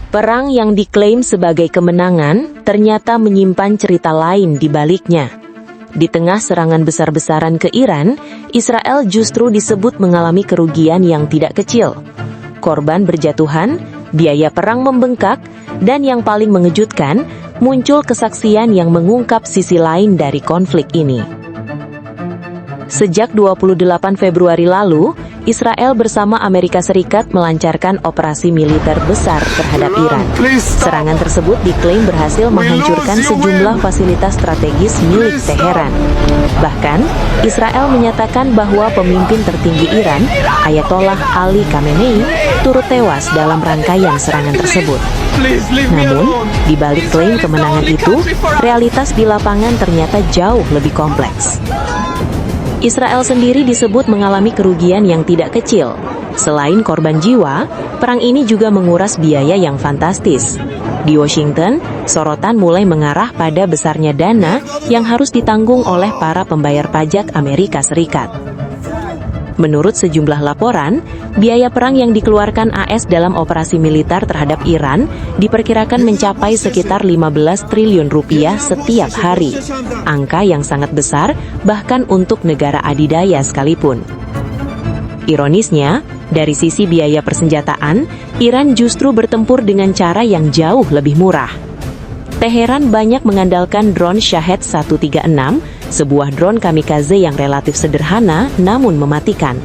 Perang yang diklaim sebagai kemenangan ternyata menyimpan cerita lain di baliknya. Di tengah serangan besar-besaran ke Iran, Israel justru disebut mengalami kerugian yang tidak kecil. Korban berjatuhan, biaya perang membengkak, dan yang paling mengejutkan, muncul kesaksian yang mengungkap sisi lain dari konflik ini. Sejak 28 Februari lalu, Israel bersama Amerika Serikat melancarkan operasi militer besar terhadap Iran. Serangan tersebut diklaim berhasil menghancurkan sejumlah fasilitas strategis milik Teheran. Bahkan, Israel menyatakan bahwa pemimpin tertinggi Iran, Ayatollah Ali Khamenei, turut tewas dalam rangkaian serangan tersebut. Namun, di balik klaim kemenangan itu, realitas di lapangan ternyata jauh lebih kompleks. Israel sendiri disebut mengalami kerugian yang tidak kecil. Selain korban jiwa, perang ini juga menguras biaya yang fantastis. Di Washington, sorotan mulai mengarah pada besarnya dana yang harus ditanggung oleh para pembayar pajak Amerika Serikat. Menurut sejumlah laporan, biaya perang yang dikeluarkan AS dalam operasi militer terhadap Iran diperkirakan mencapai sekitar 15 triliun rupiah setiap hari. Angka yang sangat besar bahkan untuk negara adidaya sekalipun. Ironisnya, dari sisi biaya persenjataan, Iran justru bertempur dengan cara yang jauh lebih murah. Teheran banyak mengandalkan drone Shahed 136, sebuah drone kamikaze yang relatif sederhana namun mematikan.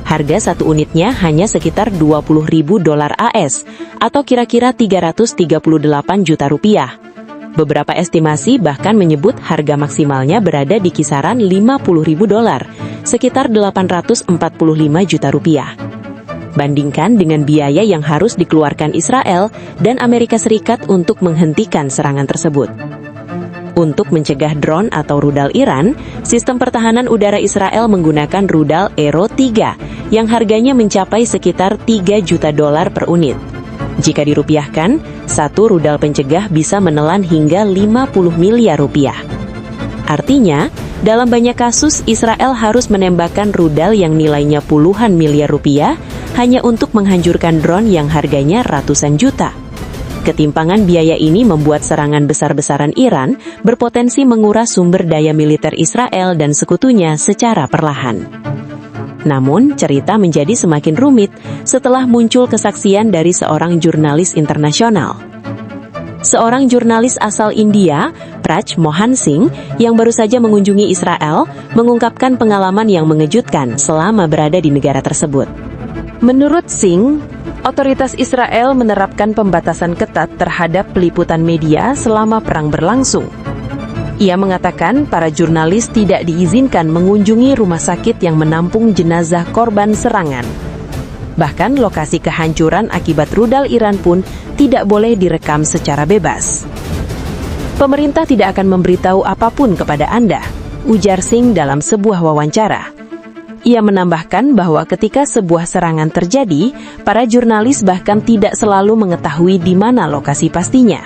Harga satu unitnya hanya sekitar 20.000 dolar AS atau kira-kira 338 juta rupiah. Beberapa estimasi bahkan menyebut harga maksimalnya berada di kisaran 50.000 dolar, sekitar 845 juta rupiah. Bandingkan dengan biaya yang harus dikeluarkan Israel dan Amerika Serikat untuk menghentikan serangan tersebut. Untuk mencegah drone atau rudal Iran, sistem pertahanan udara Israel menggunakan rudal Arrow 3 yang harganya mencapai sekitar 3 juta dolar per unit. Jika dirupiahkan, satu rudal pencegah bisa menelan hingga 50 miliar rupiah. Artinya, dalam banyak kasus Israel harus menembakkan rudal yang nilainya puluhan miliar rupiah hanya untuk menghancurkan drone yang harganya ratusan juta. Ketimpangan biaya ini membuat serangan besar-besaran Iran berpotensi menguras sumber daya militer Israel dan sekutunya secara perlahan. Namun, cerita menjadi semakin rumit setelah muncul kesaksian dari seorang jurnalis internasional. Seorang jurnalis asal India, Praj Mohan Singh, yang baru saja mengunjungi Israel, mengungkapkan pengalaman yang mengejutkan selama berada di negara tersebut. Menurut Singh, otoritas Israel menerapkan pembatasan ketat terhadap peliputan media selama perang berlangsung. Ia mengatakan para jurnalis tidak diizinkan mengunjungi rumah sakit yang menampung jenazah korban serangan. Bahkan lokasi kehancuran akibat rudal Iran pun tidak boleh direkam secara bebas. Pemerintah tidak akan memberitahu apapun kepada Anda, ujar Singh dalam sebuah wawancara. Ia menambahkan bahwa ketika sebuah serangan terjadi, para jurnalis bahkan tidak selalu mengetahui di mana lokasi pastinya.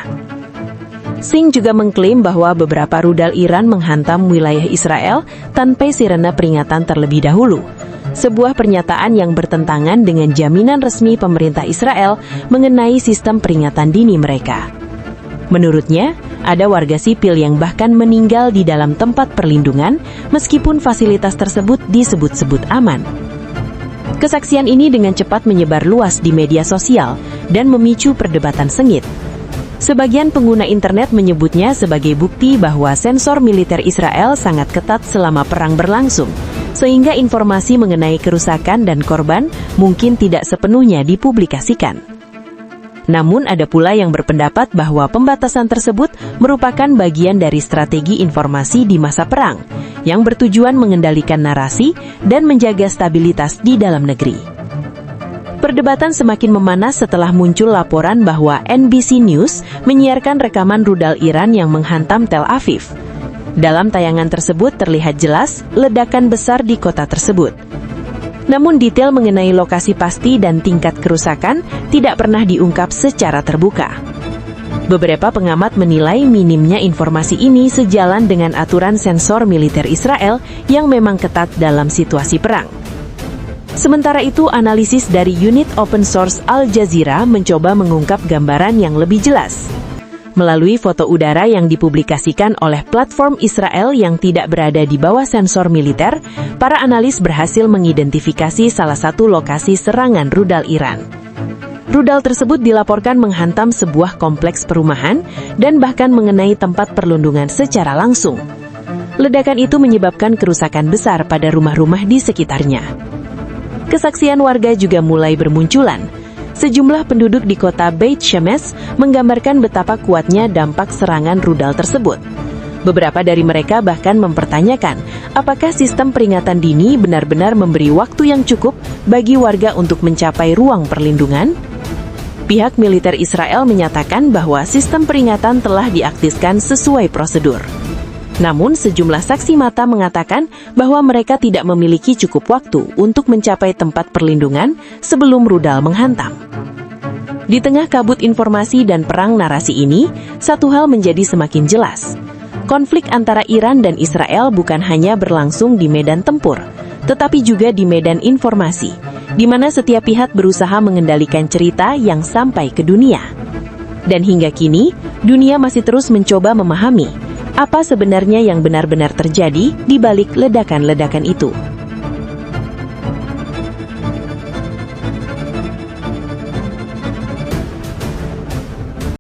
Singh juga mengklaim bahwa beberapa rudal Iran menghantam wilayah Israel tanpa sirena peringatan terlebih dahulu. Sebuah pernyataan yang bertentangan dengan jaminan resmi pemerintah Israel mengenai sistem peringatan dini mereka. Menurutnya, ada warga sipil yang bahkan meninggal di dalam tempat perlindungan meskipun fasilitas tersebut disebut-sebut aman. Kesaksian ini dengan cepat menyebar luas di media sosial dan memicu perdebatan sengit. Sebagian pengguna internet menyebutnya sebagai bukti bahwa sensor militer Israel sangat ketat selama perang berlangsung, sehingga informasi mengenai kerusakan dan korban mungkin tidak sepenuhnya dipublikasikan. Namun ada pula yang berpendapat bahwa pembatasan tersebut merupakan bagian dari strategi informasi di masa perang, yang bertujuan mengendalikan narasi dan menjaga stabilitas di dalam negeri. Perdebatan semakin memanas setelah muncul laporan bahwa NBC News menyiarkan rekaman rudal Iran yang menghantam Tel Aviv. Dalam tayangan tersebut terlihat jelas ledakan besar di kota tersebut. Namun detail mengenai lokasi pasti dan tingkat kerusakan tidak pernah diungkap secara terbuka. Beberapa pengamat menilai minimnya informasi ini sejalan dengan aturan sensor militer Israel yang memang ketat dalam situasi perang. Sementara itu, analisis dari unit open source Al Jazeera mencoba mengungkap gambaran yang lebih jelas. Melalui foto udara yang dipublikasikan oleh platform Israel yang tidak berada di bawah sensor militer, para analis berhasil mengidentifikasi salah satu lokasi serangan rudal Iran. Rudal tersebut dilaporkan menghantam sebuah kompleks perumahan dan bahkan mengenai tempat perlindungan secara langsung. Ledakan itu menyebabkan kerusakan besar pada rumah-rumah di sekitarnya. Kesaksian warga juga mulai bermunculan. Sejumlah penduduk di kota Beit Shemesh menggambarkan betapa kuatnya dampak serangan rudal tersebut. Beberapa dari mereka bahkan mempertanyakan apakah sistem peringatan dini benar-benar memberi waktu yang cukup bagi warga untuk mencapai ruang perlindungan. Pihak militer Israel menyatakan bahwa sistem peringatan telah diaktifkan sesuai prosedur. Namun, sejumlah saksi mata mengatakan bahwa mereka tidak memiliki cukup waktu untuk mencapai tempat perlindungan sebelum rudal menghantam. Di tengah kabut informasi dan perang narasi ini, satu hal menjadi semakin jelas. Konflik antara Iran dan Israel bukan hanya berlangsung di medan tempur, tetapi juga di medan informasi, di mana setiap pihak berusaha mengendalikan cerita yang sampai ke dunia. Dan hingga kini, dunia masih terus mencoba memahami apa sebenarnya yang benar-benar terjadi di balik ledakan-ledakan itu.